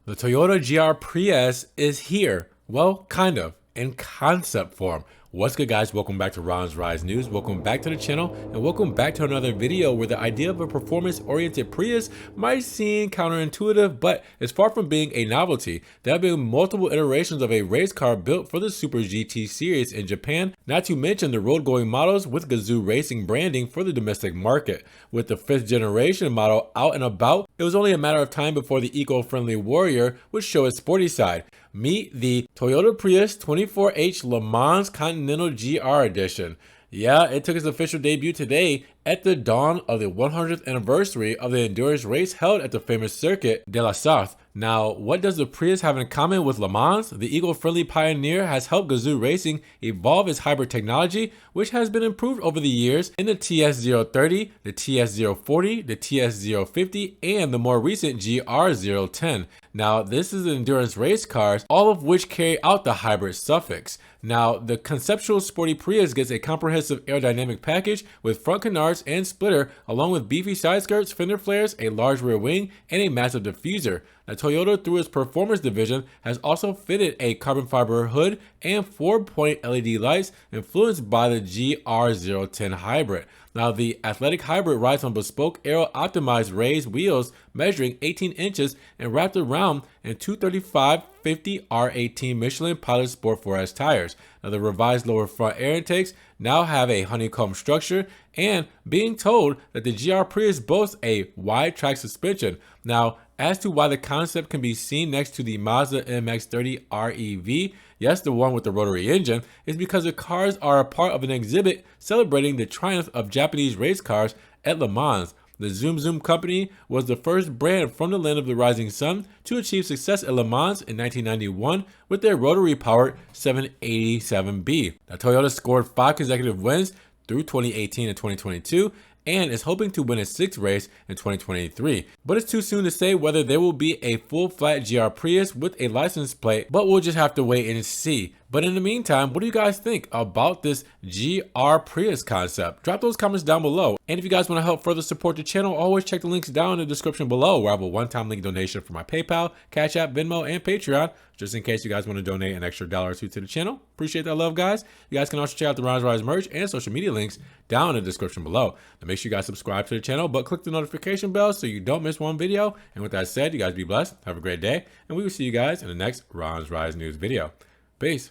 The Toyota GR Prius is here. Well, kind of, in concept form. What's good, guys? Welcome back to Ron's Rise News. Welcome back to the channel, and welcome back to another video where the idea of a performance-oriented Prius might seem counterintuitive, but it's far from being a novelty. There have been multiple iterations of a race car built for the Super GT series in Japan, not to mention the road-going models with Gazoo Racing branding for the domestic market. With the 5th generation model out and about, it was only a matter of time before the eco-friendly Warrior would show its sporty side. Meet the Toyota Prius 24H Le Mans Centennial GR Edition. Yeah, it took its official debut today at the dawn of the 100th anniversary of the endurance race held at the famous Circuit de la Sarthe. Now, what does the Prius have in common with Le Mans? The eco-friendly pioneer has helped Gazoo Racing evolve its hybrid technology, which has been improved over the years in the TS030, the TS040, the TS050, and the more recent GR010. Now, this is endurance race cars, all of which carry out the hybrid suffix. Now, the conceptual sporty Prius gets a comprehensive aerodynamic package with front canards and splitter, along with beefy side skirts, fender flares, a large rear wing, and a massive diffuser. Now, Toyota, through its performance division, has also fitted a carbon fiber hood and 4-point LED lights influenced by the GR010 hybrid. Now, the athletic hybrid rides on bespoke aero-optimized raised wheels measuring 18 inches and wrapped around in 235/50 R18 Michelin Pilot Sport 4S tires. Now, the revised lower front air intakes now have a honeycomb structure, and being told that the GR Prius boasts a wide track suspension. Now, as to why the concept can be seen next to the Mazda MX-30 REV, yes, the one with the rotary engine, is because the cars are a part of an exhibit celebrating the triumph of Japanese race cars at Le Mans. The Zoom Zoom company was the first brand from the land of the rising sun to achieve success at Le Mans in 1991 with their rotary-powered 787B. Now, Toyota scored 5 consecutive wins through 2018 and 2022, and is hoping to win a 6th race in 2023. But it's too soon to say whether there will be a full flat GR Prius with a license plate, but we'll just have to wait and see. But in the meantime, what do you guys think about this GR Prius concept? Drop those comments down below. And if you guys want to help further support the channel, always check the links down in the description below, where I have a one-time link donation for my PayPal, Cash App, Venmo, and Patreon, just in case you guys want to donate an extra $1 or $2 to the channel. Appreciate that love, guys. You guys can also check out the Ron's Rise merch and social media links down in the description below. Now make sure you guys subscribe to the channel, but click the notification bell so you don't miss one video. And with that said, you guys be blessed, have a great day, and we will see you guys in the next Ron's Rise News video. Peace.